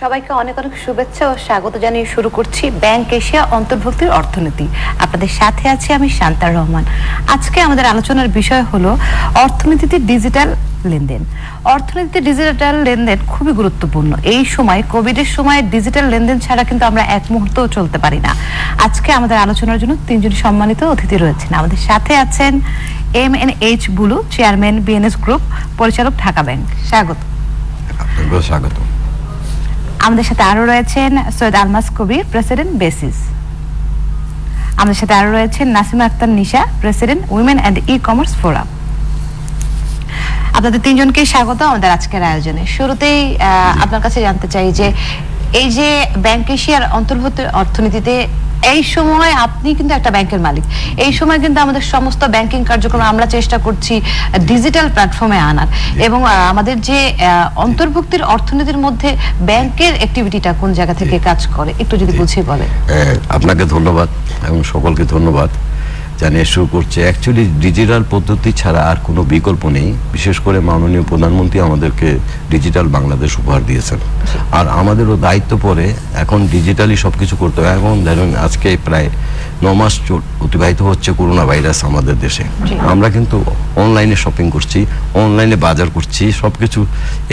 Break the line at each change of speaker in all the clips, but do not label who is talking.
সবাইকে অনেক অনেক শুভেচ্ছা ও স্বাগত জানিয়ে শুরু করছি ব্যাংক এশিয়া অন্তর্ভুক্তির অর্থনীতি। আপনাদের সাথে আছি আমি শান্তার রহমান। আজকে আমাদের আলোচনার বিষয় হলো অর্থনীতিতে ডিজিটাল লেনদেন। অর্থনীতিতে ডিজিটাল লেনদেন খুবই গুরুত্বপূর্ণ। এই সময় কোভিডের সময় ডিজিটাল লেনদেন ছাড়া কিন্তু আমরা এক মুহূর্তও চলতে পারি না। আজকে আমাদের আলোচনার জন্য তিনজন সম্মানিত অতিথি রয়েছেন। আমাদের সাথে আছেন MNH Bulu, chairman BNS group, পরিচালক ঢাকা ব্যাংক। স্বাগত।
আপনাকেও স্বাগত।
আমাদের সাথে আরো রয়েছেন সৈয়দ আলমাস কবির, প্রেসিডেন্ট বেসিস। আমাদের সাথে আরো রয়েছেন Nasima Akter Nisha, president women and e-commerce forum. আপনাদের তিনজনকে স্বাগত আমাদের আজকের আয়োজনে। শুরুতেই আপনার কাছে জানতে চাই যে এই যে ব্যাংক এশিয়ার অন্তর্ভুক্ত অর্থনীতিতে এই সময় আপনি কিন্তু একটা ব্যাংকের মালিক, এই সময় কিন্তু আমাদের সমস্ত ব্যাংকিং কার্যক্রম আমরা চেষ্টা করছি ডিজিটাল প্ল্যাটফর্মে আনার, এবং আমাদের যে অন্তর্ভুক্তির অর্থনীতির মধ্যে ব্যাংকের অ্যাক্টিভিটিটা কোন জায়গা থেকে কাজ করে একটু যদি বুঝিয়ে বলেন।
আপনাকে ধন্যবাদ এবং সকলকে ধন্যবাদ জানিয়ে শুরু করছে। অ্যাকচুয়ালি ডিজিটাল পদ্ধতি ছাড়া আর কোনো বিকল্প নেই। বিশেষ করে মাননীয় প্রধানমন্ত্রী আমাদেরকে ডিজিটাল বাংলাদেশ উপহার দিয়েছেন, আর আমাদেরও দায়িত্ব পড়ে এখন ডিজিটালি সবকিছু করতে হবে। এখন ধরুন আজকে প্রায় 9 মাস অতিবাহিত হচ্ছে করোনা ভাইরাস আমাদের দেশে। আমরা কিন্তু অনলাইনে শপিং করছি, অনলাইনে বাজার করছি, সবকিছু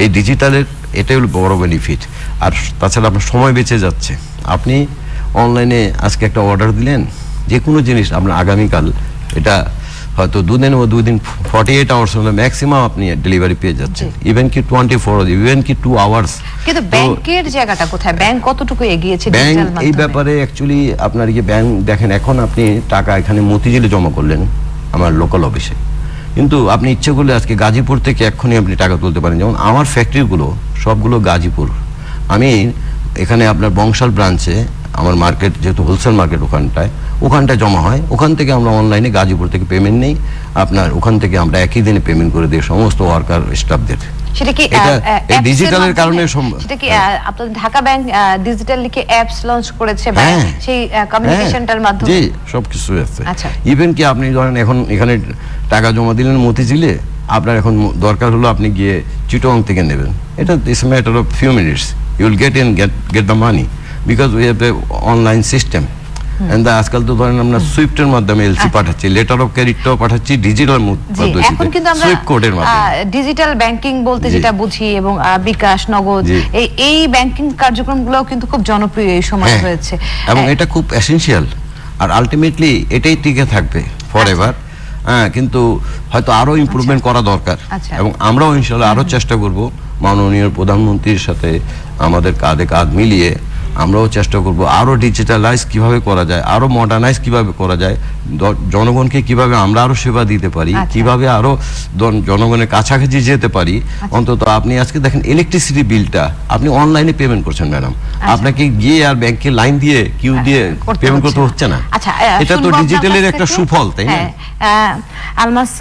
এই ডিজিটালের এটাই হলো বড় বেনিফিট। আর তাছাড়া আপনার সময় বেঁচে যাচ্ছে। আপনি অনলাইনে আজকে একটা অর্ডার দিলেন, যে কোনো জিনিস আপনার আগামীকাল, এটা হয়তো 2 দিন ও 2 দিন 48 আওয়ার্স হলে ম্যাক্সিমাম আপনি ডেলিভারি পেয়ে যাচ্ছেন। ইভেন কি 24, ইভেন কি 2 আওয়ার্স।
কিন্তু ব্যাংকের জায়গাটা কোথায়, ব্যাংক কতটুকু এগিয়েছে
ব্যাংক এই ব্যাপারে? অ্যাকচুয়ালি আপনার এই ব্যাংক দেখেন, এখন আপনি টাকা এখানে মতিঝিলে জমা করলেন আমার লোকাল অফিসে, কিন্তু আপনি ইচ্ছে করলে আজকে গাজীপুর থেকে এক্ষুনি আপনি টাকা তুলতে পারেন। যেমন আমার ফ্যাক্টরিগুলো সবগুলো গাজীপুর, আমি এখানে আপনার বংশাল ব্রাঞ্চে আমার মার্কেট, যেহেতু হোলসেল মার্কেট ওখানটায় জমা হয়, ওখান থেকে আমরা অনলাইনে গাজীপুর থেকে পেমেন্ট নেই, আপনার ওখান থেকে আমরা একই দিনে পেমেন্ট করে দিই সমস্ত ওয়ার্কার স্টাফদের।
সেটা কি
এই ডিজিটালের কারণে?
সেটা কি আপনাদের ঢাকা ব্যাংক ডিজিটাল লিখে অ্যাপস লঞ্চ করেছে সেই কমিউনিকেশনটার মাধ্যমে?
জি, সবকিছু আছে। ইভেন কি আপনি ধরেন এখন এখানে টাকা জমা দিলেন মতিঝিলে, আপনার এখন দরকার হলো আপনি গিয়ে চিটং থেকে নেবেন, এটা it's matter of few minutes, you will get the money because we have a online system. আজকাল তো ধরেন আমরা সুইফটের মাধ্যমে এলসি পাঠাচ্ছি, লেটার অফ ক্রেডিটটাও পাঠাচ্ছি ডিজিটাল পদ্ধতিতে,
এখন কিন্তু আমরা
সুইফট কোডের মাধ্যমে
ডিজিটাল ব্যাংকিং বলতে যেটা বুঝি, এবং বিকাশ, নগদ, এই ব্যাংকিং কার্যক্রমগুলো কিন্তু খুব জনপ্রিয় এই সময় হয়েছে,
এবং এটা খুব এসেনশিয়াল, আর আলটিমেটলি এটাই টিকে থাকবে ফরএভার। কিন্তু হয়তো আরো ইমপ্রুভমেন্ট করা দরকার, এবং আমরাও ইনশাআল্লাহ আরো চেষ্টা করব মাননীয় প্রধানমন্ত্রীর সাথে আমাদের কাঁধে কাঁধ মিলিয়ে আমরাও চেষ্টা করব আরো ডিজিটালাইজ কিভাবে করা যায়, আরো মডার্নাইজ কিভাবে করা যায়, জনগণকে কিভাবে আমরা আরো সেবা দিতে পারি, কিভাবে আরো জনগণের কাছাকাছি যেতে পারি। অন্তত আপনি আজকে দেখেন ইলেকট্রিসিটি বিলটা আপনি অনলাইনে পেমেন্ট করছেন ম্যাডাম, আপনাকে গিয়ে আর ব্যাংকে লাইন দিয়ে কিউ দিয়ে পেমেন্ট করতে হচ্ছে না। এটা তো ডিজিটালের একটা সুফল, তাই না?
আলমাস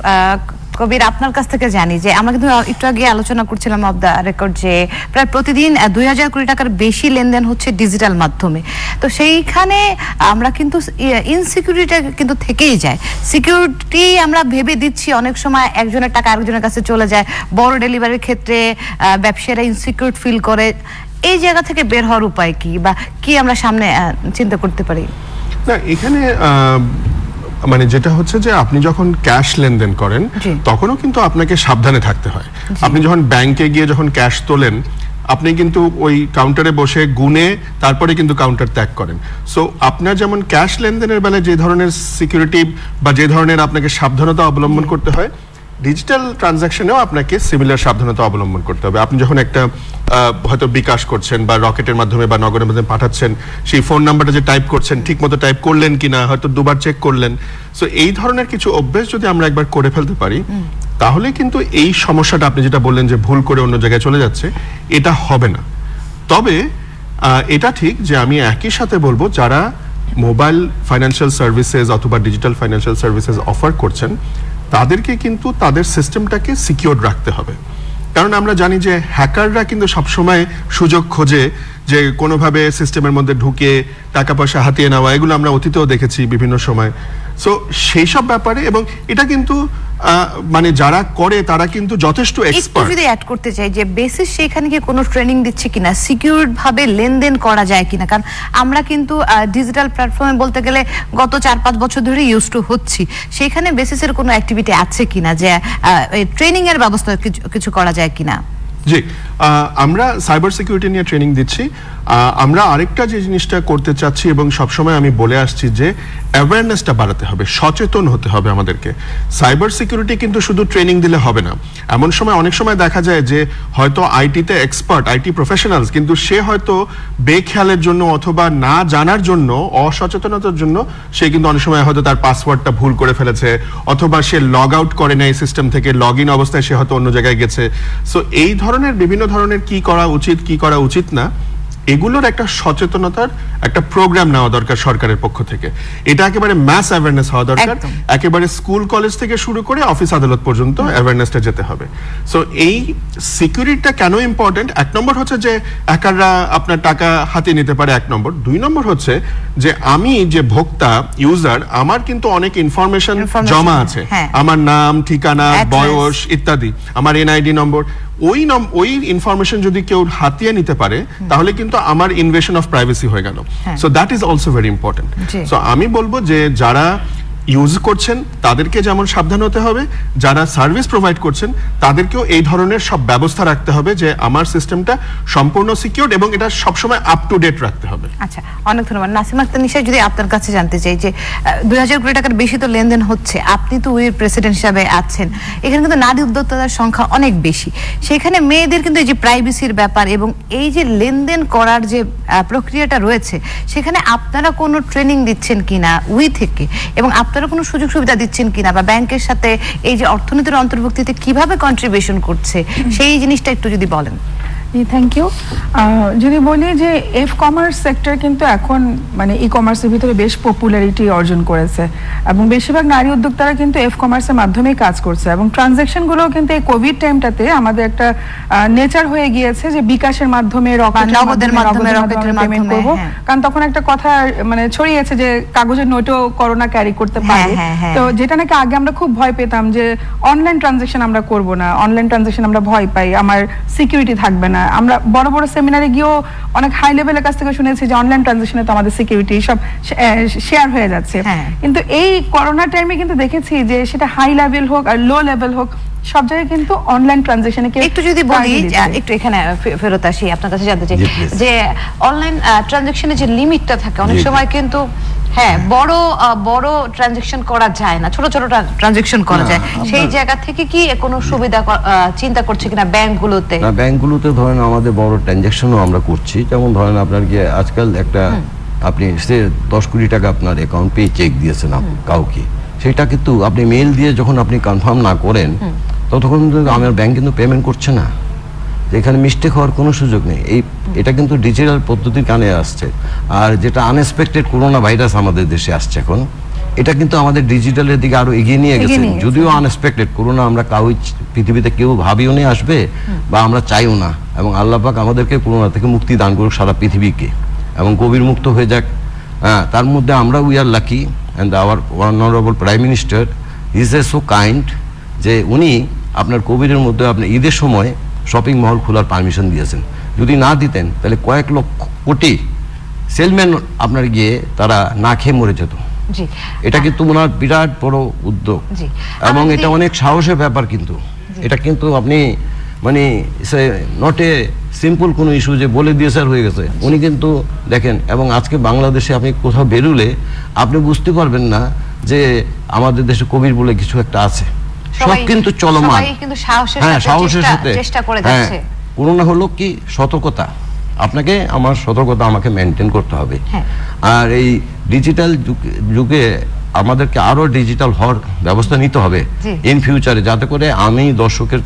কবির, আপনার কাছ থেকে জানি যে আমরা কিন্তু একটু আগে আলোচনা করছিলাম অফ দ্য রেকর্ড যে প্রায় প্রতিদিন 2000 কোটি টাকার বেশি লেনদেন হচ্ছে ডিজিটাল মাধ্যমে। তো সেইখানে আমরা কিন্তু ইনসিকিউরিটিটা কিন্তু থেকেই যায়। সিকিউরিটি আমরা ভেবে দিচ্ছি, অনেক সময় একজনের টাকা আরেকজনের কাছে চলে যায়। বড় ডেলিভারির ক্ষেত্রে ব্যবসায়ীরা ইনসিকিউর ফিল করে। এই জায়গা থেকে বের হওয়ার উপায় কি, বা কি আমরা সামনে চিন্তা করতে পারি?
না, এখানে মানে যেটা হচ্ছে যে আপনি যখন ক্যাশ লেনদেন করেন তখনও কিন্তু আপনাকে সাবধানে থাকতে হয়। আপনি যখন ব্যাংকে গিয়ে যখন ক্যাশ তোলেন, আপনি কিন্তু ওই কাউন্টারে বসে গুনে তারপরে কিন্তু কাউন্টার ত্যাগ করেন। সো আপনার যেমন ক্যাশ লেনদেনের বেলায় যে ধরনের সিকিউরিটি বা যে ধরনের আপনাকে সাবধানতা অবলম্বন করতে হয়, ডিজিটাল ট্রানজাকশনেও আপনাকে সিমিলার সাবধানতা অবলম্বন করতে হবে। আপনি যখন একটা হয়তো বিকাশ করছেন বা রকেটের মাধ্যমে বা নগরের মাধ্যমে পাঠাচ্ছেন, সেই ফোন নাম্বারটা যে টাইপ করছেন ঠিক মতো টাইপ করলেন কিনা, হয়তো দুবার চেক করলেন। সো এই ধরনের কিছু অভ্যেস যদি আমরা একবার করে ফেলতে পারি, তাহলে কিন্তু এই সমস্যাটা আপনি যেটা বললেন যে ভুল করে অন্য জায়গায় চলে যাচ্ছে, এটা হবে না। তবে এটা ঠিক যে আমি একই সাথে বলবো, যারা মোবাইল ফাইন্যান্সিয়াল সার্ভিসেস অথবা ডিজিটাল ফাইন্যান্সিয়াল সার্ভিসেস অফার করছেন, তাদেরকে কিন্তু তাদের সিস্টেমটাকে সিকিউর রাখতে হবে। কারণ আমরা জানি যে হ্যাকাররা কিন্তু সবসময় সুযোগ খোঁজে যে কোনোভাবে সিস্টেমের মধ্যে ঢুকে টাকা পয়সা হাতিয়ে নেওয়া, এগুলো আমরা অতীতেও দেখেছি বিভিন্ন সময়। সো সেই সব ব্যাপারে, এবং এটা কিন্তু মানে যারা করে তারা কিন্তু যথেষ্ট
একটু
এক্সপার্ট।
যদি অ্যাড করতে চাই যে বেসিস সেখানে কি কোনো ট্রেনিং দিচ্ছে কিনা, সিকিউরড ভাবে লেনদেন করা যায় কিনা, কারণ আমরা কিন্তু ডিজিটাল প্ল্যাটফর্মে বলতে গেলে গত 4-5 বছর ধরে ইউজ টু হচ্ছি, সেখানে বেসিসের কোনো অ্যাক্টিভিটি আছে কিনা, যে ট্রেনিং এর ব্যবস্থা কিছু করা যায় কিনা?
জি, আমরা সাইবার সিকিউরিটি নিয়ে ট্রেনিং দিচ্ছি। আমরা আরেকটা যে জিনিসটা করতে চাচ্ছি এবং সবসময় আমি বলে আসছি যে অ্যাওয়ারনেসটা বাড়াতে হবে, সচেতন হতে হবে আমাদেরকে। সাইবার সিকিউরিটি কিন্তু শুধু ট্রেনিং দিলে হবে না। এমন সময় অনেক সময় দেখা যায় যে হয়তো আইটিতে এক্সপার্ট, আইটি প্রফেশনালস, কিন্তু সে হয়তো বেখেয়ালের জন্য অথবা না জানার জন্য, অসচেতনতার জন্য সে কিন্তু অনেক সময় হয়তো তার পাসওয়ার্ডটা ভুল করে ফেলেছে, অথবা সে লগ আউট করে নেয় সিস্টেম থেকে, লগ ইন অবস্থায় সে হয়তো অন্য জায়গায় গেছে। সো এই ধরনের বিভিন্ন ধরনের কি করা উচিত, কি করা উচিত না, এগুলোর একটা সচেতনতার একটা প্রোগ্রাম নেওয়া দরকার সরকারের পক্ষ থেকে। এটা একেবারে ম্যাস অ্যাওয়ারনেস হওয়া দরকার, একেবারে স্কুল কলেজ থেকে শুরু করে অফিস আদালত পর্যন্ত অ্যাওয়ারনেসটা যেতে হবে। সো এই সিকিউরিটিটা কেন ইম্পর্টেন্ট? 1 নম্বর হচ্ছে যে হ্যাকাররা আপনার টাকা হাতিয়ে নিতে পারে, 1 নম্বর। 2 নম্বর হচ্ছে যে আমি যে ভোক্তা, ইউজার, আমার কিন্তু অনেক ইনফরমেশন জমা আছে, আমার নাম, ঠিকানা, বয়স ইত্যাদি, আমার এনআইডি নম্বর। ওই ইনফরমেশন যদি কেউ হাতিয়ে নিতে পারে তাহলে কিন্তু আমার ইনভেশন অফ প্রাইভেসি হয়ে গেল। So that is also very important. So আমি বলবো যে যারা ইউজ করছেন তাদেরকে যেমন সাবধান হতে হবে, যারা সার্ভিস প্রোভাইড করছেন তাদেরকেও এই ধরনের সব ব্যবস্থা রাখতে হবে যে আমার সিস্টেমটা সম্পূর্ণ সিকিউরড এবং এটা সবসময় আপ টু ডেট রাখতে হবে।
আচ্ছা, অনেক ধন্যবাদ। নাসিমা আক্তার নিশা, যদি আপনার কাছে জানতে চাই যে 2000 কোটি টাকার বেশি তো লেনদেন হচ্ছে, আপনি তো উইর প্রেসিডেন্ট হিসাবে আছেন, এখানে কিন্তু নারী উদ্যোক্তাদের সংখ্যা অনেক বেশি, সেখানে মেয়েদের কিন্তু এই যে প্রাইভেসির ব্যাপার এবং এই যে লেনদেন করার যে প্রক্রিয়াটা রয়েছে, সেখানে আপনারা কোনো ট্রেনিং দিচ্ছেন কিনা উই থেকে, এবং আপনারা কোনো সুযোগ সুবিধা দিচ্ছেন কিনা, বা ব্যাংকের সাথে এই যে অর্থনীতির অন্তর্ভুক্তিতে কিভাবে কন্ট্রিবিউশন করছে সেই জিনিসটা একটু যদি বলেন।
Thank you. যদি বলি যে এফ কমার্স সেক্টর কিন্তু এখন মানে ই কমার্সের ভিতরে বেশ পপুলারিটি অর্জন করেছে এবং বেশিরভাগ নারী উদ্যোক্তারা কিন্তু এফ কমার্সের মাধ্যমেই কাজ করছে এবং ট্রানজ্যাকশনগুলো কিন্তু এই কোভিড টাইমটাতে আমাদের একটা নেচার হয়ে গিয়েছে যে বিকাশের মাধ্যমে,
নগদের মাধ্যমে
পেমেন্ট করব, কারণ তখন একটা কথা মানে ছড়িয়েছে যে কাগজের নোটও করোনা ক্যারি করতে পারে। তো যেটা নাকি আগে আমরা খুব ভয় পেতাম যে অনলাইন ট্রানজ্যাকশন আমরা করব না, অনলাইন ট্রানজ্যাকশন আমরা ভয় পাই, আমার সিকিউরিটি থাকবে না। আমরা বড় বড় সেমিনারে গিয়েও অনেক হাই লেভেলের কাছ থেকে শুনেছি যে অনলাইন ট্রানজ্যাকশনে তো আমাদের সিকিউরিটি সব শেয়ার হয়ে যাচ্ছে। কিন্তু এই করোনা টাইমে কিন্তু দেখেছি যে সেটা হাই লেভেল হোক আর লো লেভেল হোক, সব জায়গায় কিন্তু অনলাইন ট্রানজ্যাকশনে
একটু যদি বলি, একটু এখানে ফেরত আসি, আপনার কাছে জানতে চাই যে অনলাইন ট্রানজ্যাকশনে যে লিমিটটা থাকে অনেক সময় কিন্তু বড় ট্রানজ্যাকশন করা যায় না, ছোট ছোট ট্রানজ্যাকশন করা যায়, সেই জায়গা থেকে কি কোনো সুবিধা চিন্তা করছে কিনা ব্যাংকগুলোতে?
না, ব্যাংকগুলোতে ধরেন আমাদের বড় ট্রানজ্যাকশনও আমরা করছি। যেমন ধরেন আপনার গিয়ে আজকাল একটা আপনি সে 10 কোটি টাকা আপনার অ্যাকাউন্ট পে চেক দিয়েছেন কাউকে, সেটা কিন্তু আপনি মেইল দিয়ে যখন আপনি কনফার্ম না করেন ততক্ষণ আমার ব্যাংক কিন্তু পেমেন্ট করছে না। এখানে মিস্টেক হওয়ার কোনো সুযোগ নেই। এটা কিন্তু ডিজিটাল পদ্ধতির কানে আসছে। আর যেটা আনএক্সপেক্টেড করোনা ভাইরাস আমাদের দেশে আসছে এখন, এটা কিন্তু আমাদের ডিজিটালের দিকে আরো এগিয়ে নিয়ে গেছে। যদিও আনএক্সপেক্টেড করোনা আমরা পৃথিবীতে কেউ ভাবিও নিয়ে আসবে বা আমরা চাইও না, এবং আল্লাহ পাক আমাদেরকে করোনা থেকে মুক্তি দান করুক সারা পৃথিবীকে, এবং কোভিড মুক্ত হয়ে যাক। তার মধ্যে আমরা we are lucky and our honourable prime minister is a so kind যে উনি আপনার কোভিডের মধ্যে আপনার ঈদের সময় শপিং মল খোলার পারমিশন দিয়েছেন। যদি না দিতেন তাহলে কয়েক লক্ষ কোটি সেলম্যান আপনার গিয়ে তারা না খেয়ে মরে যেত। এটা কিন্তু ওনার বিরাট বড় উদ্যোগ এবং এটা অনেক সাহসের ব্যাপার। কিন্তু এটা কিন্তু আপনি মানে নট এ সিম্পল কোনো ইস্যু যে বলে দিয়ে স্যার হয়ে গেছে। উনি কিন্তু দেখেন, এবং আজকে বাংলাদেশে আপনি কোথাও বেরুলে আপনি বুঝতে পারবেন না যে আমাদের দেশে কোভিড বলে কিছু একটা আছে। সব কিন্তু চলমান, সাহসের সাথে চেষ্টা করে যাচ্ছে। করোনা হলো কি সতর্কতা, আপনাকে আমার সতর্কতা আমাকে মেনটেন করতে হবে। আর এই ডিজিটাল যুগে আমাদেরকে আরো ডিজিটাল হওয়ার ব্যবস্থা নিতে হবে ইন ফিউচারে, যাতে করে আমি দর্শকের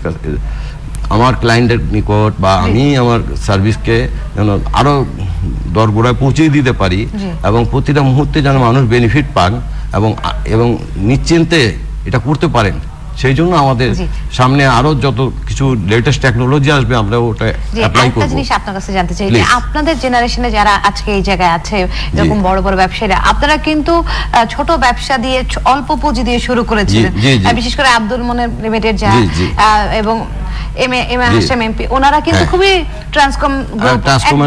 আমার ক্লায়েন্টের নিকট বা আমি আমার সার্ভিসকে যেন আরো দরগোড়ায় পৌঁছে দিতে পারি এবং প্রতিটা মুহূর্তে যেন মানুষ বেনিফিট পান এবং নিশ্চিন্তে এটা করতে পারেন। সেই জন্য আমাদের সামনে আরো যত কিছু লেটেস্ট টেকনোলজি আসবে আমরা ওটা অ্যাপ্লাই করব।
একটা জিনিস আপনার কাছে জানতে চাই যে আপনাদের জেনারেশনে যারা আজকে এই জায়গায় আছে এরকম বড় বড় ব্যবসায়ীরা, আপনারা কিন্তু ছোট ব্যবসা দিয়ে অল্প পুঁজি দিয়ে শুরু করেছিলেন, বিশেষ করে আব্দুল মনির লিমিটেড যারা এবং এম এ হাশেম এমপি, ওনারা কিন্তু খুবই ট্রান্সকম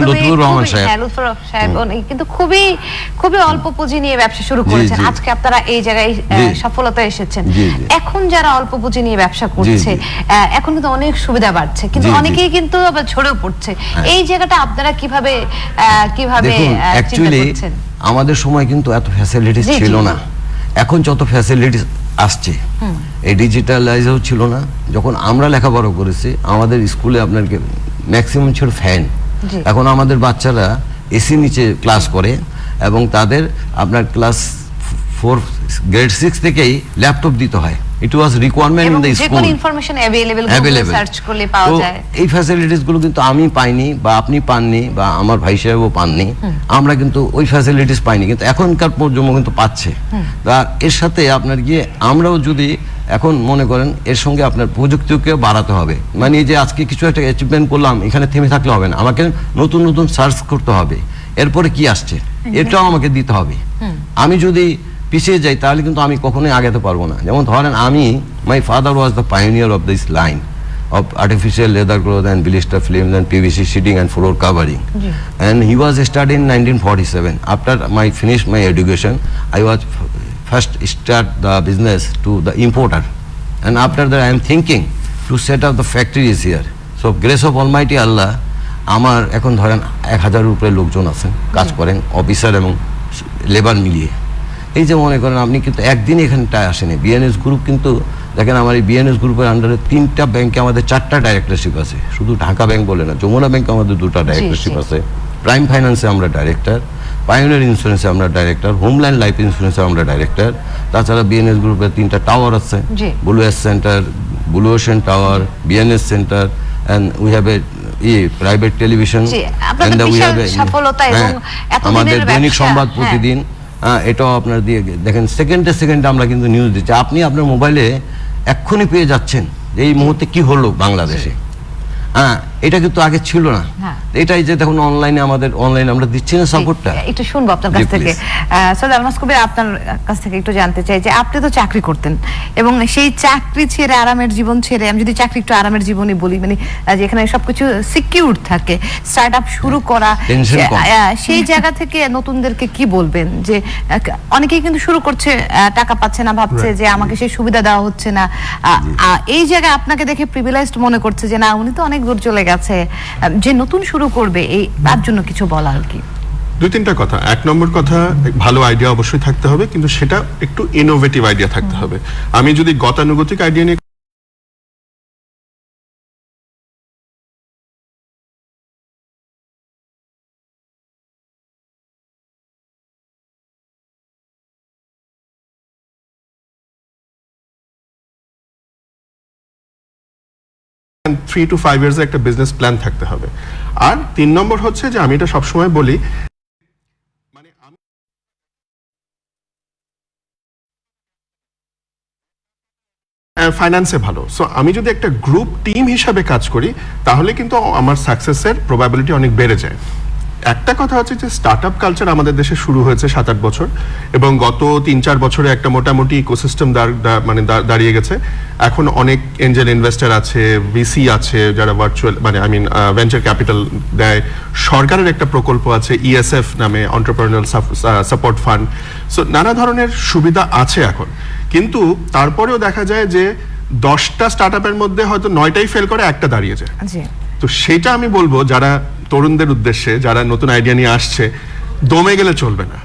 লুৎফুর রহমান
সাহেব কিন্তু খুবই অল্প পুঁজি নিয়ে ব্যবসা শুরু করেছেন। আজকে আপনারা এই জায়গায় সফলতা এসেছেন। এখন যারা অল্প পুঁজি নিয়ে ব্যবসা করছে এখন কিন্তু অনেক সুবিধা বাড়ছে, কিন্তু অনেকেই কিন্তু আবার ঝরেও পড়ছে। এই জায়গাটা আপনারা কিভাবে চিন্তা করছেন?
আমাদের সময় কিন্তু এত ফ্যাসিলিটিস ছিল না, এখন যত ফ্যাসিলিটিস আসছে, এই ডিজিটালাইজও ছিল না। যখন আমরা লেখাপড়া করেছি আমাদের স্কুলে আপনার ম্যাক্সিমাম ছিল ফ্যান, এখন আমাদের বাচ্চারা এসি নিচে ক্লাস করে এবং তাদের আপনার ক্লাস 4 গ্রেড 6 থেকেই ল্যাপটপ দিতে হয়। ইট ওয়াজ রিকোয়ারমেন্ট ইন দ্য স্কুল, যে কোনো ইনফরমেশন अवेलेबल সার্চ করলে পাওয়া যায়। এই ফ্যাসিলিটিস গুলো কিন্তু আমি পাইনি বা আপনি পাননি বা আমার ভাই সাহেবও পাননি, আমরা কিন্তু ওই ফ্যাসিলিটিস পাইনি, কিন্তু এখনকার প্রজন্ম কিন্তু পাচ্ছে। আর এর সাথে আপনার গিয়ে আমরাও যদি এখন মনে করেন এর সঙ্গে আপনার প্রযুক্তিকে বাড়াতে হবে, মানে যে আজকে কিছু একটা অ্যাচিভমেন্ট করলাম এখানে থেমে থাকলে হবে না, আমাকে নতুন নতুন সার্চ করতে হবে, এরপরে কি আসছে এটাও আমাকে দিতে হবে। আমি যদি পিছিয়ে যাই তাহলে কিন্তু আমি কখনোই আগাতে পারবো না। যেমন ধরেন আমি, my father was the pioneer of this line of artificial leather cloth and blister films and PVC sheeting and floor covering. And he was started in 1947. After my finished my education, I was first start the business to the importer. And after that I am thinking to set up the factories here. So grace of Almighty Allah, আমার এখন ধরেন 1000 উপরে লোকজন আছেন কাজ করেন, officer এবং labour মিলিয়ে। এই যে মনে করেন আপনি কিন্তু একদিন এখানটায় আসেনি। বিএনএস গ্রুপ কিন্তু দেখেন আমার এই বিএনএস গ্রুপের আন্ডারে 3টা ব্যাংকে আমাদের 4টা ডাইরেক্টরশিপ আছে, শুধু ঢাকা ব্যাংক বলে না, যমুনা ব্যাংকে আমাদের 2টা ডাইরেক্টরশিপ আছে, প্রাইম ফাইন্যান্সে আমরা ডাইরেক্টর, পায়োনিয়ার ইন্স্যুরেন্সে আমরা ডাইরেক্টর, হোমল্যান্ড লাইফ ইন্স্যুরেন্সে আমরা ডাইরেক্টর। তাছাড়া বিএনএস গ্রুপের 3টা টাওয়ার আছে, blue S centre, blue ocean tower, BNS centre, and we have a private television, আমাদের দৈনিক সংবাদ প্রতিদিন, এটাও আপনার দিয়ে দেখেন সেকেন্ডে আমরা কিন্তু নিউজ দিচ্ছি, আপনি আপনার মোবাইলে এক্ষুনি পেয়ে যাচ্ছেন এই মুহূর্তে কি হলো বাংলাদেশে। এটা কিন্তু আগে ছিল না। এটাই যে দেখুন অনলাইনে আমাদের অনলাইন আমরা দিচ্ছি না সাপোর্টটা।
একটু শুনবো আপনার কাছ থেকে সৈয়দ আলমাস কবির, আপনার কাছ থেকে একটু জানতে চাই যে আপনি তো চাকরি করতেন এবং সেই চাকরি ছেড়ে আরামের জীবন ছেড়ে, আমি যদি চাকরি একটু আরামের জীবনই বলি, মানে যেখানে সবকিছু সিকিউর থাকে, স্টার্টআপ শুরু করা, সেই জায়গা থেকে নতুনদেরকে কি বলবেন? যে অনেকেই কিন্তু শুরু করছে, টাকা পাচ্ছে না, ভাবছে যে আমাকে সেই সুবিধা দেওয়া হচ্ছে না, এই জায়গায় আপনাকে দেখে প্রিভিলেজড মনে করছে যে না উনি তো অনেক দূর চলে গেছে, যে নতুন শুরু করবে এই তার জন্য কিছু বলার কি?
2-3টা কথা। 1 নম্বর কথা, ভালো আইডিয়া অবশ্যই থাকতে হবে, কিন্তু সেটা একটু ইনোভেটিভ আইডিয়া থাকতে হবে। আমি যদি গতানুগতিক আইডিয়া নিয়ে and 3 to 5 years একটা বিজনেস প্ল্যান থাকতে হবে। আর 3 নম্বর হচ্ছে যে আমি এটা সবসময় বলি, মানে আমি ফাইন্যান্সে ভালো, সো আমি যদি একটা গ্রুপ টিম হিসাবে কাজ করি তাহলে কিন্তু আমার সাকসেসের প্রবাবিলিটি অনেক বেড়ে যায়। একটা কথা হচ্ছে যে স্টার্টআপ কালচার আমাদের দেশে শুরু হয়েছে 7-8 বছর এবং গত 3-4 বছরে একটা মোটামুটি ইকোসিস্টেম দাঁড়িয়ে গেছে। এখন অনেক এঞ্জেল ইনভেস্টর আছে, ভিসি আছে যারা ভার্চুয়াল মানে ভেঞ্চার ক্যাপিটাল দেয়, সরকারের একটা প্রকল্প আছে ইএসএফ নামে, এন্টারপ্রেনিউরিয়াল সাপোর্ট ফান্ড। সো নানা ধরনের সুবিধা আছে এখন, কিন্তু তারপরেও দেখা যায় যে 10টা স্টার্টআপের মধ্যে হয়তো 9টাই ফেল করে, একটা দাঁড়িয়ে যায়। তো সেটা আমি বলবো যারা তরুণদের উদ্দেশ্যে, যারা নতুন আইডিয়া নিয়ে আসছে, দমে গেলে চলবে না।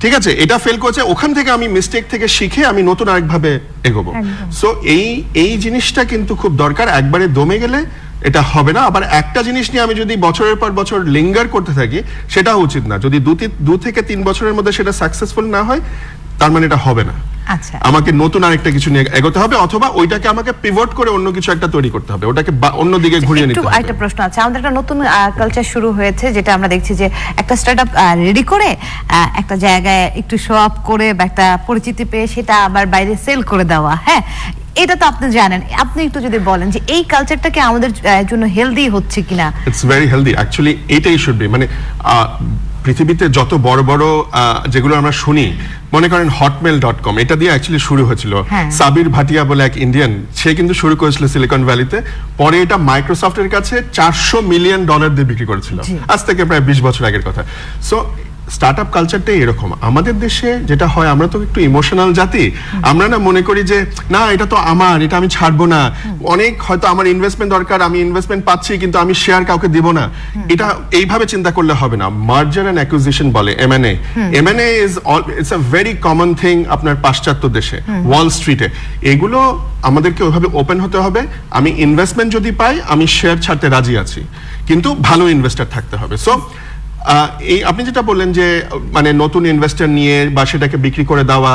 ঠিক আছে, এটা ফেল করেছে, ওখান থেকে আমি মিস্টেক থেকে শিখে আমি নতুন আরেকভাবে এগোবো। সো এই জিনিসটা কিন্তু খুব দরকার। একবারে দমে গেলে এটা হবে না। আবার একটা জিনিস নিয়ে আমি যদি বছরের পর বছর লিঙ্গার করতে থাকি সেটাও উচিত না। যদি 2 থেকে 3 বছরের মধ্যে সেটা সাকসেসফুল না হয় তার মানে এটা হবে না।
আচ্ছা,
আমাকে নতুন আরেকটা কিছু নিয়ে এগোতে হবে, অথবা ওইটাকে আমাকে পিভট করে অন্য কিছু একটা তৈরি করতে হবে, ওটাকে অন্য দিকে ঘুরিয়ে নিতে হবে।
একটা প্রশ্ন আছে, আমাদের একটা নতুন কালচার শুরু হয়েছে যেটা আমরা দেখছি যে একটা স্টার্টআপ রেডি করে একটা জায়গায় একটু শো আপ করে বা একটা পরিচিতি পেয়ে সেটা আবার বাইরে সেল করে দেওয়া। হ্যাঁ, এটা তো আপনি জানেন, আপনি একটু যদি বলেন যে এই কালচারটাকে আমাদের জন্য হেলদি হচ্ছে কিনা।
ইটস ভেরি হেলদি অ্যাকচুয়ালি, এটাই শুড বি। মানে পৃথিবীতে যত বড় বড় যেগুলো আমরা শুনি, মনে করেন hotmail.com, এটা দিয়ে অ্যাকচুয়ালি শুরু হয়েছিল। সাবির ভাটিয়া বলে এক ইন্ডিয়ান, সে কিন্তু শুরু করেছিল সিলিকন ভ্যালিতে, পরে এটা মাইক্রোসফটের কাছে $400 মিলিয়ন দিয়ে বিক্রি করেছিল, আজ থেকে প্রায় 20 বছর আগের কথা। সো স্টার্টআপ কালচারটাই এরকম। আমাদের দেশে যেটা হয়, আমরা তো একটু ইমোশনাল জাতি, আমরা না মনে করি যে না এটা তো আমার, এটা আমি ছাড়বো না, অনেক হয়তো আমার ইনভেস্টমেন্ট দরকার, আমি ইনভেস্টমেন্ট পাচ্ছি কিন্তু আমি শেয়ার কাউকে দিব না। এটা এইভাবে চিন্তা করলে হবে না। মার্জার এন্ড অ্যাকুইজিশন বলে M&A, M&A it's a very common thing আপনার পাশ্চাত্য দেশে, ওয়াল স্ট্রিটে। এগুলো আমাদেরকে ওইভাবে ওপেন হতে হবে। আমি ইনভেস্টমেন্ট যদি পাই, আমি শেয়ার ছাড়তে রাজি আছি, কিন্তু ভালো ইনভেস্টর থাকতে হবে। সো এই আপনি যেটা বললেন যে মানে নতুন ইনভেস্টর নিয়ে বা সেটাকে বিক্রি করে দেওয়া,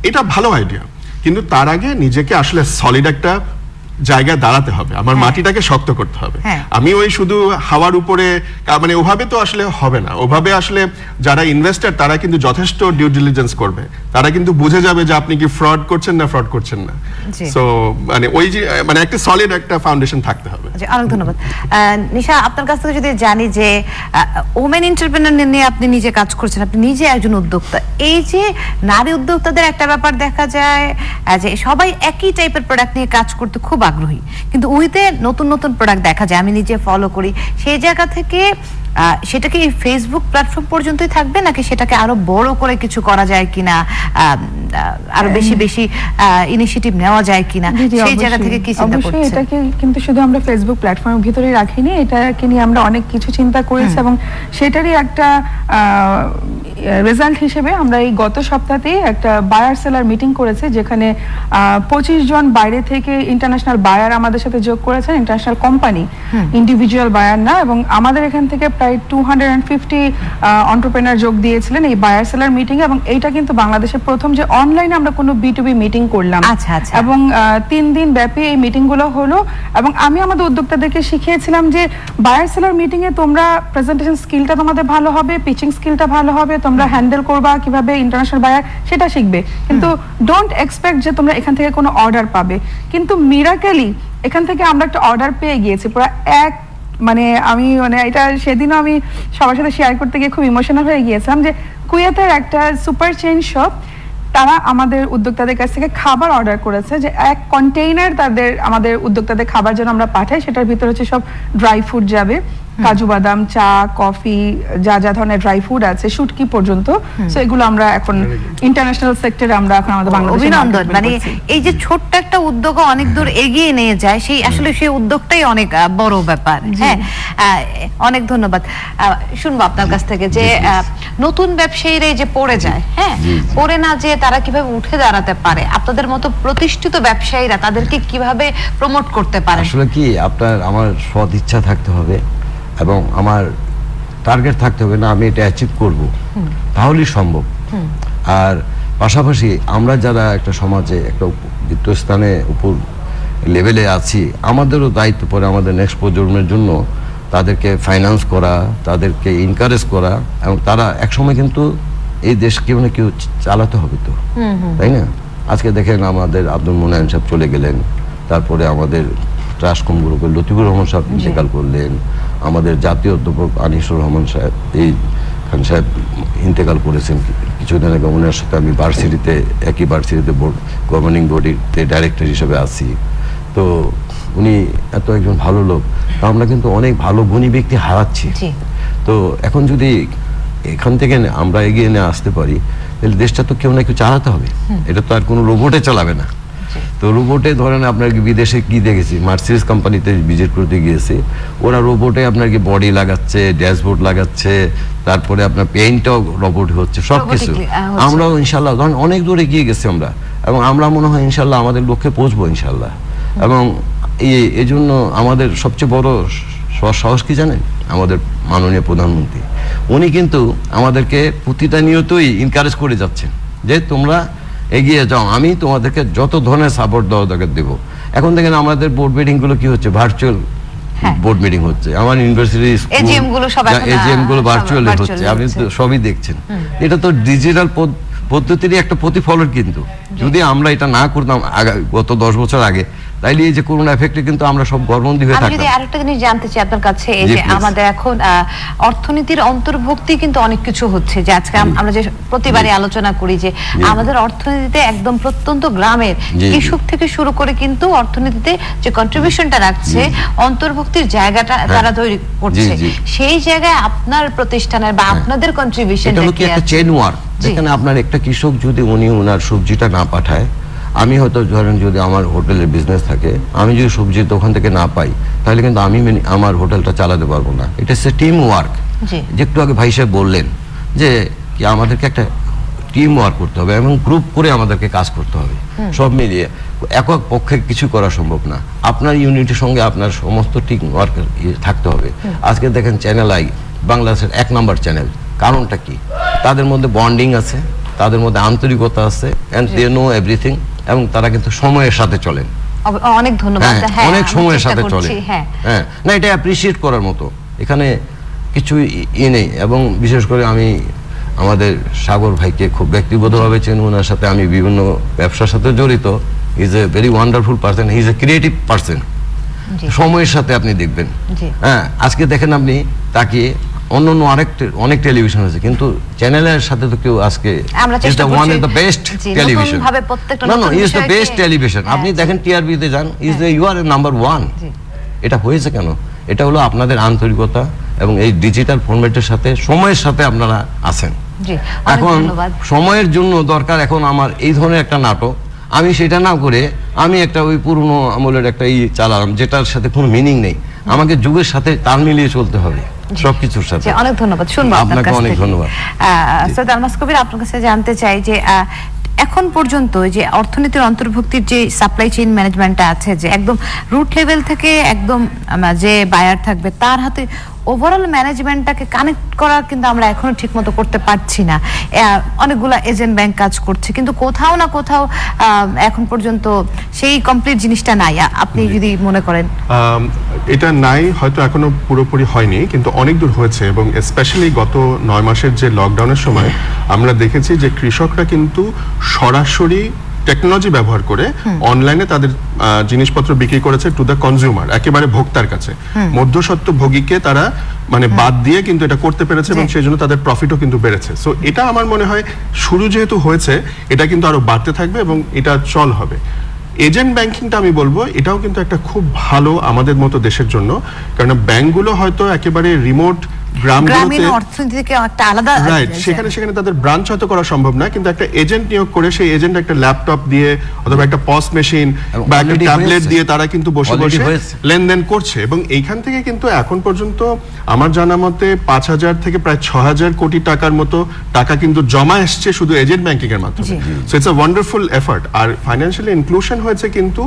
এটা ভালো আইডিয়া, কিন্তু তার আগে নিজেকে আসলে সলিড একটা জায়গায় দাঁড়াতে হবে, আমার মাটিটাকে শক্ত করতে হবে। আমি ওই শুধু হাওয়ার উপরে মানে ওভাবে তো আসলে হবে না। ওভাবে আসলে যারা ইনভেস্টর তারা কিন্তু যথেষ্ট ডিউ ডিলিজেন্স করবে, তারা কিন্তু বুঝে যাবে যে আপনি কি ফ্রড করছেন না ফ্রড করছেন না। সো মানে ওই যে মানে একটা সলিড একটা ফাউন্ডেশন থাকতে হবে।
অনেক ধন্যবাদ। নিশা, আপনার কাছ থেকে যদি জানি যে ওমেন এন্টারপ্রেনার নিয়ে আপনি নিজে কাজ করছেন, আপনি নিজে একজন উদ্যোক্তা, এই যে নারী উদ্যোক্তাদের একটা ব্যাপার দেখা যায় যে সবাই একই টাইপের প্রোডাক্ট নিয়ে কাজ করতে খুব আগ্রহী, কিন্তু উইতে নতুন নতুন প্রোডাক্ট দেখা যায়, আমি নিজে ফলো করি। সেই জায়গা থেকে সেটা কি ফেসবুক প্ল্যাটফর্ম পর্যন্তই থাকবে, নাকি সেটাকে আরো বড় করে কিছু করা যায় কিনা, আরো বেশি বেশি ইনিশিয়েটিভ নেওয়া যায় কিনা, সেই জায়গা থেকে কি চিন্তা করছেন?
অবশ্যই এটাকে কিন্তু শুধু আমরা ফেসবুক প্ল্যাটফর্মের ভিতরে রাখিনি, এটাকে নিয়ে আমরা অনেক কিছু চিন্তা করেছি এবং সেটারই একটা রেজাল্ট হিসেবে আমরা এই গত সপ্তাহেই একটা বায়ার সেলার মিটিং করেছি, যেখানে 25 জন বাইরে থেকে ইন্টারন্যাশনাল বায়ার আমাদের সাথে যোগ করেছেন, ইন্টারন্যাশনাল কোম্পানি, ইন্ডিভিজুয়াল বায়ার না। এবং আমাদের এখান থেকে প্রায় 250 এন্টারপ্রেনার যোগ দিয়েছিলেন এই বায়ার সেলার মিটিং এ, এবং এইটা কিন্তু বাংলাদেশের প্রথম যে অনলাইনে আমরা কোনো B2B মিটিং করলাম। এবং 3 দিন ব্যাপী এই মিটিং গুলো হলো, এবং আমি আমাদের উদ্যোক্তাদেরকে শিখিয়েছিলাম যে বায়ার সেলার মিটিং এ তোমরা প্রেজেন্টেশন স্কিলটা তোমাদের ভালো হবে, পিচিং স্কিলটা ভালো হবে, তোমরা হ্যান্ডেল করবা কিভাবে ইন্টারন্যাশনাল বায়ার সেটা শিখবে, কিন্তু ডোন্ট এক্সপেক্ট যে তোমরা এখান থেকে কোনো অর্ডার পাবে। কিন্তু মিরাকেলি এখান থেকে আমরা একটা অর্ডার পেয়ে গিয়েছি পুরো মানে আমি মানে এটা সেদিনও আমি সবার সাথে শেয়ার করতে গিয়ে খুব ইমোশনাল হয়ে গিয়েছিলাম যে কুয়েতের একটা সুপার চেইন শপ, তারা আমাদের উদ্যোক্তাদের কাছ থেকে খাবার অর্ডার করেছে, যে 1 কন্টেইনার তাদের আমাদের উদ্যোক্তাদের খাবার জন্য আমরা পাঠাই, সেটার ভিতরে হচ্ছে সব ড্রাই ফুড যাবে, কাজু বাদাম, চা, কফি, যা যা ধরনের ড্রাই ফুড আছে, শুটকি পর্যন্ত। সো এগুলো আমরা এখন ইন্টারন্যাশনাল সেক্টরে আমরা এখন আমাদের বাংলাদেশে
অভিনন্দন। মানে এই যে ছোট্ট একটা উদ্যোগ অনেক দূর এগিয়ে নিয়ে যায়, সেই আসলে সেই উদ্যোগটাই অনেক বড় ব্যাপার। হ্যাঁ, অনেক ধন্যবাদ। শুনবো আপনার কাছ থেকে যে নতুন ব্যবসায়ীরা এই যে পড়ে যায়, হ্যাঁ, পড়ে না যে তারা কিভাবে উঠে দাঁড়াতে পারে, আপনাদের মতো প্রতিষ্ঠিত ব্যবসায়ীরা তাদেরকে কিভাবে প্রমোট করতে পারে?
আসলে কি আপনার আমার সৎ ইচ্ছা থাকতে হবে এবং আমার টার্গেট থাকতে হবে, না আমি এটা অ্যাচিভ করব, তাহলেই সম্ভব। আর পাশাপাশি আমরা যারা একটা সমাজে একটা স্থানে উপর লেভেলে আছি, আমাদেরও দায়িত্ব পড়ে আমাদের নেক্সট প্রজন্মের জন্য তাদেরকে ফাইন্যান্স করা, তাদেরকে এনকারেজ করা, এবং তারা একসময় কিন্তু এই দেশ কেউ না কেউ চালাতে হবে তো, তাই না? আজকে দেখেন আমাদের আব্দুল মোনায়েম সাহেব চলে গেলেন, তারপরে আমাদের ট্রাস্টকম গ্রুপের লতিফুর রহমান সাহেব ইন্তেকাল করলেন, আমাদের জাতীয় অধ্যাপক আনিসুর রহমান সাহেব এই খান সাহেব ইন্তেকাল করেছেন কিছুদিন আগে। ওনার সাথে আমি ভার্সিটিতে একই ভার্সিটিতে গভর্নিং বডিতে ডাইরেক্টর হিসেবে আছি। তো উনি এত একজন ভালো লোক, আমরা কিন্তু অনেক ভালো গুণী ব্যক্তি হারাচ্ছি। তো এখন যদি এখান থেকে আমরা এগিয়ে নিয়ে আসতে পারি, তাহলে দেশটা তো কেউ না কেউ চালাতে হবে, এটা তো আর কোনো রোবটে চালাবে না। তো রোবটে ধরেন আপনার বিদেশে কি দেখেছি, মার্সিডিজ কোম্পানিতে ভিজিট করতে গিয়েছে, ওরা রোবটে আপনার কি বডি লাগাচ্ছে, ড্যাশবোর্ড লাগাচ্ছে, তারপরে আপনার পেইন্টটাও রোবট হচ্ছে, সবকিছু। আমরাও ইনশাল্লাহ ধরেন অনেক দূর এগিয়ে গেছি আমরা, এবং আমরা মনে হয় ইনশাল্লাহ আমাদের লক্ষ্যে পৌঁছবো ইনশাল্লাহ। এবং এই জন্য আমাদের সবচেয়ে বড় সাহস কি জানেন, আমাদের মাননীয় প্রধানমন্ত্রী, উনি কিন্তু আমাদেরকে প্রতিটা নিয়তই এনকারেজ করে যাচ্ছেন যে তোমরা এগিয়ে যাও, আমি তোমাদেরকে যত ধরনের সাপোর্ট দেওয়া দরকার দেবো। এখন দেখেন আমাদের বোর্ড মিটিং গুলো কি হচ্ছে, ভার্চুয়াল বোর্ড মিটিং হচ্ছে, আমার ইউনিভার্সিটি এজিএম গুলো ভার্চুয়ালি হচ্ছে, আপনি তো সবই দেখছেন। এটা তো ডিজিটাল পদ্ধতিরই একটা প্রতিফলন কিন্তু। যদি আমরা এটা না করতাম গত 10 বছর আগে, তাইলে এই যে করোনা এফেক্টে কিন্তু আমরা সব গর্ববন্দী হয়ে
আমি
থাকতাম।
যদি আরেকটা জিনিস জানতে চাই আপনার কাছে, এই
জি,
যে
please।
আমাদের এখন অর্থনীতির অন্তর্ভুক্তি কিন্তু অনেক কিছু হচ্ছে, যে আজকে আমরা যে প্রতিবারই আলোচনা করি যে আমাদের অর্থনীতিতে একদম প্রত্যন্ত গ্রামের কৃষক থেকে শুরু করে কিন্তু অর্থনীতিতে যে কন্ট্রিবিউশনটা রাখছে, অন্তর্ভুক্তির জায়গাটা তারা তৈরি করছে, সেই জায়গায় আপনার প্রতিষ্ঠানের বা আপনাদের কন্ট্রিবিউশনটা
এটা হলো কি
কি
একটা
আছে?
Chain work. যেখানে আপনার একটা কৃষক যদি উনি ওনার সবজিটা না পাঠায়, আমি হয়তো ধরেন যদি আমার হোটেলের বিজনেস থাকে, আমি যদি সবজির দোকান থেকে না পাই, তাহলে কিন্তু আমি আমার হোটেলটা চালাতে পারবো না। এটা হচ্ছে টিম ওয়ার্ক। যে একটু আগে ভাই সাহেব বললেন যে কি আমাদেরকে একটা টিম ওয়ার্ক করতে হবে এবং গ্রুপ করে আমাদেরকে কাজ করতে হবে। সব মিলিয়ে একক পক্ষে কিছু করা সম্ভব না। আপনার ইউনিটের সঙ্গে আপনার সমস্ত টিম ওয়ার্ক থাকতে হবে। আজকে দেখেন চ্যানেল আই বাংলাদেশের 1 নম্বর চ্যানেল। কারণটা কি? তাদের মধ্যে বন্ডিং আছে, তাদের মধ্যে আন্তরিকতা আছে, এন্ড দে নো এভরিথিং, এবং তারা কিন্তু সময়ের সাথে চলেন।
অনেক ধন্যবাদ।
হ্যাঁ, অনেক সময়ের সাথে চলে। হ্যাঁ, না, এটা অ্যাপ্রিশিয়েট করার মতো, এখানে কিছু নেই। এবং বিশেষ করে আমি আমাদের সাগর ভাইকে খুব ব্যক্তিগতভাবে চিনি, ওনার সাথে আমি বিভিন্ন ব্যবসার সাথে জড়িত। Is a very wonderful person, he is a creative person. সময়ের সাথে আপনি দেখবেন, হ্যাঁ, আজকে দেখেন আপনি তাকে অন্য অনেক টেলিভিশন আছে, কিন্তু চ্যানেলের সাথে তো কেউ আজকে one of the best television. Is the best television. আপনি দেখেন টিআরবি তে যান, is the you are number 1। এটা হয়েছে কেন? এটা হলো আপনাদের আন্তরিকতা এবং এই ডিজিটাল ফরম্যাটের সাথে সময়ের সাথে আপনারা আছেন। এখন সময়ের জন্য দরকার এখন আমার এই ধরনের একটা নাটক, আমি সেটা না করে আমি একটা ওই পুরনো আমলের একটা চালালাম, যেটার সাথে কোনো মিনিং নেই। আমাকে যুগের সাথে তাল মিলিয়ে চলতে হবে সবকিছুর সাথে।
অনেক ধন্যবাদ। শুনবো আপনার কাছ থেকে।
অনেক ধন্যবাদ।
সৈয়দ আলমাস কবির, আপনার কাছে জানতে চাই যে এখন পর্যন্ত যে অর্থনীতির অন্তর্ভুক্তির যে সাপ্লাই চেইন ম্যানেজমেন্টটা আছে, যে একদম রুট লেভেল থেকে একদম যে বায়ার থাকবে তার হাতে ওভারঅল ম্যানেজমেন্টটাকে কানেক্ট করার কিন্তু আমরা এখনো ঠিকমতো করতে পারছি না। অনেকগুলো এজেন্ট ব্যাংক কাজ করছে, কিন্তু কোথাও না কোথাও এখন পর্যন্ত সেই কমপ্লিট জিনিসটা নাই। আপনি যদি মনে করেন
এটা নাই, হয়তো এখনো পুরোপুরি হয়নি, কিন্তু অনেক দূর হয়েছে। এবং স্পেশালি গত 9 মাসের যে লকডাউনের সময় আমরা দেখেছি যে কৃষকরা কিন্তু সরাসরি টেকনোলজি ব্যবহার করে অনলাইনে তাদের জিনিসপত্র বিক্রি করেছে টু দ্য কনজিউমার, একেবারে ভোক্তার কাছে। মধ্যস্বত্ব ভোগীকে তারা মানে বাদ দিয়ে কিন্তু এটা করতে পেরেছে, এবং সেই জন্য তাদের প্রফিটও কিন্তু বেড়েছে। সো এটা আমার মনে হয় শুরু যেহেতু হয়েছে, এটা কিন্তু আরো বাড়তে থাকবে এবং এটা চল হবে। এজেন্ট ব্যাংকিংটা আমি বলবো এটাও কিন্তু একটা খুব ভালো আমাদের মতো দেশের জন্য, কারণ ব্যাংকগুলো হয়তো একেবারে রিমোট গ্রামগুলোতে
অর্থনীতি থেকে একটা আলাদা,
রাইট, সেখানে তাদের ব্রাঞ্চ হয়তো করা সম্ভব না, কিন্তু একটা এজেন্ট নিয়োগ করে সেই এজেন্ট একটা ল্যাপটপ দিয়ে অথবা একটা পস মেশিন বা একটা ট্যাবলেট দিয়ে তারা কিন্তু বসে বসে লেনদেন করছে। এবং এইখান থেকে কিন্তু এখন পর্যন্ত আমার জানা মতে 5,000 থেকে প্রায় 6,000 কোটি টাকার মতো টাকা কিন্তু জমা এসছে শুধু এজেন্ট ব্যাংকিং এর মাধ্যমে। So it's a wonderful effort. আর ফাইন্যান্সিয়ালি ইনক্লুশন হয়েছে কিন্তু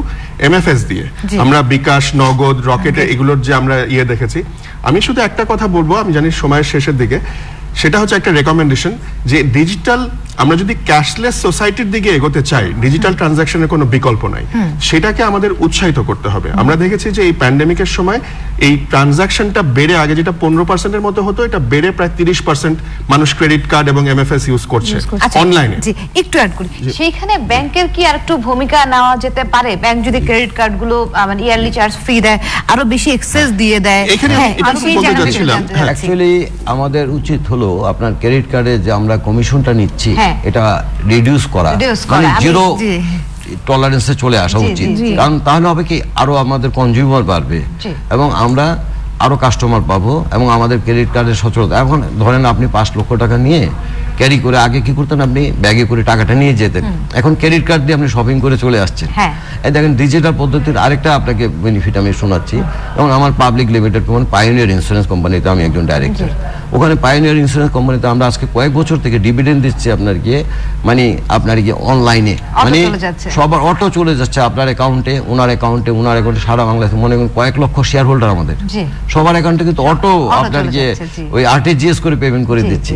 এমএফএস দিয়ে। আমরা বিকাশ, নগদ, রকেটে এগুলোর যে আমরা দেখেছি। আমি শুধু একটা কথা বলবো, আমি জানি সময়ের শেষের দিকে, সেটা হচ্ছে একটা রেকমেন্ডেশন যে ডিজিটাল, আমরা যদি ক্যাশলেস সোসাইটির দিকে এগোতে চাই, ডিজিটাল ট্রানজাকশনের কোনো বিকল্প নাই, সেটাকে আমাদের উৎসাহিত করতে হবে। আমরা দেখেছি যে এই প্যান্ডেমিকের সময় এই ট্রানজাকশনটা বেড়ে, আগে যেটা 15% মতো হতো, এটা বেড়ে প্রায় 30% মানুষ ক্রেডিট কার্ড এবং এমএফএস ইউজ করছে অনলাইনে।
জি, একটু অ্যাড করি, সেইখানে ব্যাংকের কি আর একটু ভূমিকা নেওয়া যেতে পারে? ব্যাংক যদি ক্রেডিট কার্ড গুলো মানে ইয়ারলি চার্জ ফ্রি দেয়, আরো বেশি এক্সেস দিয়ে দেয়,
অ্যাকচুয়ালি আমাদের উচিত হলো আপনার ক্রেডিট কার্ডে যে আমরা কমিশনটা নিচ্ছি এটা রিডিউস করা, মানে জিরো টলারেন্সে চলে আসা উচিত। কারণ তাহলে হবে কি, আরো আমাদের কনজিউমার বাড়বে এবং আমরা আরো কাস্টমার পাবো এবং আমাদের ক্রেডিট কার্ডের সচলতা। এখন ধরেন আপনি 5 লক্ষ টাকা নিয়ে ক্যারি করে, আগে কি করতেন, আপনি ব্যাগে করে টাকাটা নিয়ে যেতেন, এখন ক্রেডিট কার্ড দিয়ে আপনি শপিং করে চলে আসছেন। এই দেখেন ডিজিটাল পদ্ধতির আরেকটা আপনাকে বেনিফিট আমি শোনাচ্ছি। যেমন আমার public limited company pioneer insurance কোম্পানিতে আমি একজন ডাইরেক্টর। ওখানে পাইওনিয়ার ইন্স্যুরেন্স কোম্পানিতে আমরা আজকে কয়েক বছর থেকে ডিভিডেন্ড দিচ্ছি আপনার গিয়ে, মানে আপনার গিয়ে অনলাইনে, মানে সবার অটো চলে যাচ্ছে আপনার অ্যাকাউন্টে, ওনার অ্যাকাউন্টে, সারা বাংলাদেশে মনে করেন কয়েক লক্ষ শেয়ার হোল্ডার আমাদের, সবার অ্যাকাউন্টে কিন্তু অটো আপনার গিয়ে ওই আরটিজিএস করে পেমেন্ট করে দিচ্ছি।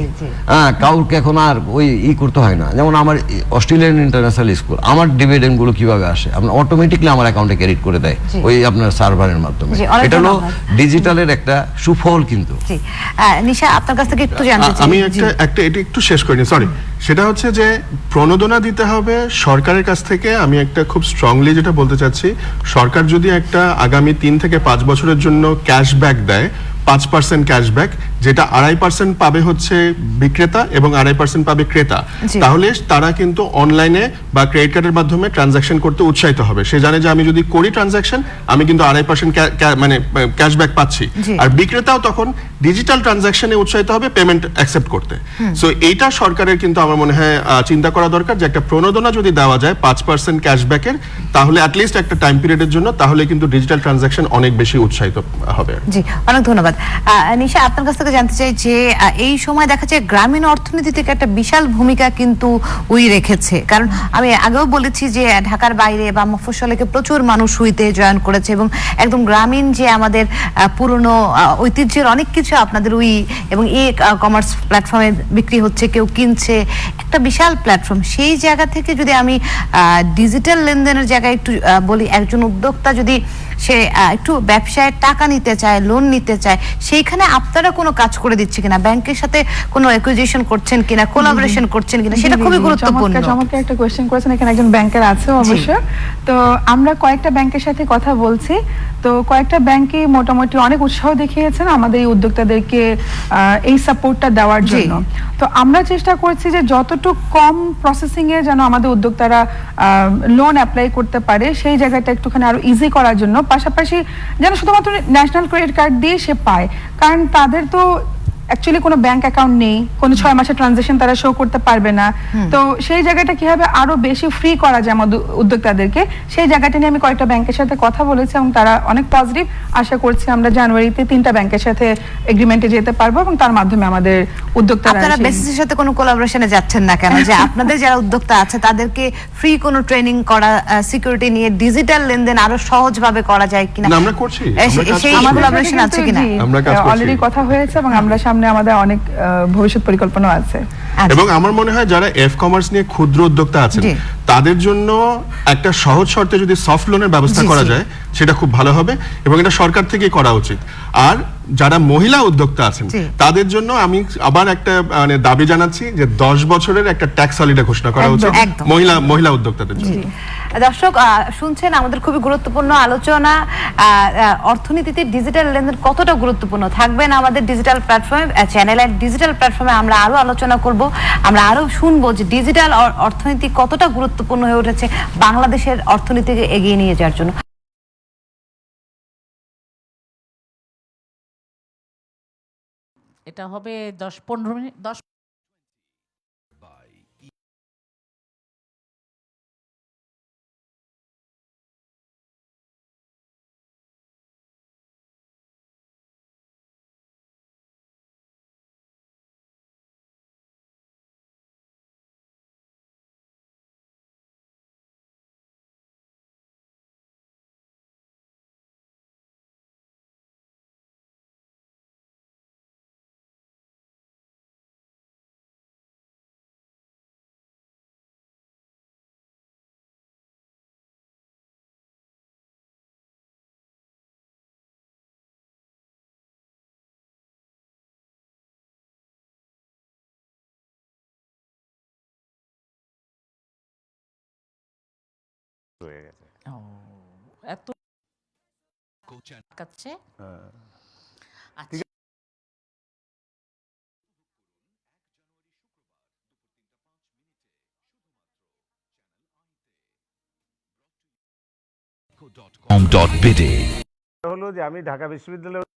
হ্যাঁ, কাউকে এখন আর ওই করতে হয় না। যেমন আমার অস্ট্রেলিয়ান ইন্টারন্যাশনাল স্কুল, আমার ডিভিডেন্ড গুলো কিভাবে আসে, আপনার অটোমেটিকলি আমার অ্যাকাউন্টে ক্রেডিট করে দেয় ওই আপনার সার্ভারের মাধ্যমে। এটা হলো ডিজিটালের একটা সুফল। কিন্তু
নিশা, আপনার কাছ থেকে একটু জানতে চাই।
আমি একটা এটা একটু শেষ করিনি, সরি। সেটা হচ্ছে যে প্রণোদনা দিতে হবে সরকারের কাছ থেকে। আমি একটা খুব স্ট্রংলি যেটা বলতে চাচ্ছি, সরকার যদি একটা আগামী 3 থেকে 5 বছরের জন্য ক্যাশব্যাক দেয়, 5% ক্যাশব্যাক, যেটা 2.5% পাবে হচ্ছে বিক্রেতা এবং 2.5% পাবে ক্রেতা, তাহলে তারা কিন্তু অনলাইনে বা ক্রেডিট কার্ডের মাধ্যমে ট্রানজাকশন করতে উৎসাহিত হবে। সে জানে যে আমি যদি করি ট্রানজাকশন, আমি কিন্তু 2.5% মানে ক্যাশব্যাক পাচ্ছি। আর বিক্রেতাও তখন ডিজিটাল ট্রানজাকশনে উৎসাহিত হবে পেমেন্ট অ্যাকসেপ্ট করতে। সো এইটা সরকারের কিন্তু আমার মনে হয় চিন্তা করা দরকার, যে একটা প্রণোদনা যদি দেওয়া যায় 5% ক্যাশব্যাকের, তাহলে অ্যাটলিস্ট একটা টাইম পিরিয়ডের জন্য, তাহলে কিন্তু ডিজিটাল ট্রানজাকশন অনেক বেশি উৎসাহিত হবে।
জি, অনেক ধন্যবাদ। নিশা, আপনার কাছ থেকে জানতে চাই যে এই সময় দেখা যায় গ্রামীণ অর্থনীতি থেকে একটা বিশাল ভূমিকা কিন্তু উই রেখেছে, কারণ আমি আগেও বলেছি যে ঢাকার বাইরে বা মফস্বলে প্রচুর মানুষ উইতে জয়েন করেছে এবং একদম গ্রামীণ যে আমাদের পুরনো ঐতিহ্যের অনেক কিছু আপনাদের উই এবং ই কমার্স প্ল্যাটফর্মে বিক্রি হচ্ছে, কেউ কিনছে, একটা বিশাল প্ল্যাটফর্ম। সেই জায়গা থেকে যদি আমি ডিজিটাল লেনদেনের জায়গায় একটু বলি, একজন উদ্যোক্তা যদি সে একটু ব্যবসায় টাকা নিতে চায়, লোন নিতে চায়, সেইখানে আপনারা কোনো কাজ করে দিচ্ছে কিনা, ব্যাংকের সাথে কোনো অ্যাকুইজিশন করছেন কিনা, কোলাবোরেশন করছেন কিনা, সেটা খুবই গুরুত্বপূর্ণ।
চমৎকার একটা কোশ্চেন করেছেন, এখানে একজন ব্যাংকার আছে অবশ্য। তো আমরা কয়েকটা ব্যাংকের সাথে কথা বলছি, তো কয়েকটা ব্যাংকই মোটামুটি অনেক উৎসাহ দেখিয়েছেন আমাদের এই উদ্যোক্তাদেরকে এই সাপোর্টটা দেওয়ার জন্য। তো আমরা চেষ্টা করছি যে যতটুকু কম প্রসেসিং এ যেন আমাদের উদ্যোক্তারা লোন অ্যাপ্লাই করতে পারে, সেই জায়গাটা একটুখানি আরো ইজি করার জন্য, পাশাপাশি যেন শুধুমাত্র ন্যাশনাল ক্রেডিট কার্ড দিয়ে সে পায়, কারণ তাদের তো অ্যাকচুয়ালি কোনো ব্যাংক অ্যাকাউন্ট নেই, কোনো 6 মাসের ট্রানজাকশন তারা শো করতে পারবে না। তো সেই জায়গাটা কিভাবে আরো বেশি ফ্রি করা যায় আমাদের উদ্যোক্তাদেরকে, সেই জায়গাটা নিয়ে আমি কয়েকটা ব্যাংকের সাথে কথা বলেছি এবং তারা অনেক পজিটিভ। আশা করছি আমরা জানুয়ারিতে 3টা ব্যাংকের সাথে এগ্রিমেন্টে যেতে পারবো এবং তার মাধ্যমে আমাদের উদ্যোক্তারা।
আপনারা বেসিসের সাথে কোনো কোলাবোরেশনে যাচ্ছেন না কেন, যে আপনাদের যারা উদ্যোক্তা আছে তাদেরকে ফ্রি কোনো ট্রেনিং করা, সিকিউরিটি নিয়ে ডিজিটাল লেনদেন আরো সহজভাবে করা যায় কিনা?
আমরা করছি,
সেই কোলাবোরেশন আছে কিনা?
অলরেডি কথা হয়েছে এবং আমরা সামনে আমাদের অনেক ভবিষ্যৎ পরিকল্পনা আছে।
এবং আমার মনে হয় যারা এফ কমার্স নিয়ে ক্ষুদ্র উদ্যোক্তা আছেন, তাদের জন্য একটা সহজ শর্তে যদি সফট লোনের ব্যবস্থা করা যায়, সেটা খুব ভালো হবে এবং এটা সরকার থেকেই করা উচিত। আর যারা মহিলা উদ্যোক্তা আছেন, তাদের জন্য আমি আবার একটা মানে দাবি জানাচ্ছি যে 10 বছরের একটা ট্যাক্স হলিডে ঘোষণা করা উচিত মহিলা উদ্যোক্তাদের জন্য।
দর্শক শুনছেন আমাদের খুবই গুরুত্বপূর্ণ আলোচনা, অর্থনীতিতে ডিজিটাল লেনদেন কতটা গুরুত্বপূর্ণ। থাকবেন আমাদের ডিজিটাল প্ল্যাটফর্মে, চ্যানেলের ডিজিটাল প্ল্যাটফর্মে আমরা আরো আলোচনা করব, আমরা আরো শুনবো যে ডিজিটাল অর্থনীতি কতটা গুরুত্বপূর্ণ হয়ে উঠেছে বাংলাদেশের অর্থনীতিকে এগিয়ে নিয়ে যাওয়ার জন্য।
এটা হবে 10-15 মিনিট 10।
হয়ে গেছে।
ও এত কাছে আচ্ছা।
হলো যে আমি ঢাকা বিশ্ববিদ্যালয়ে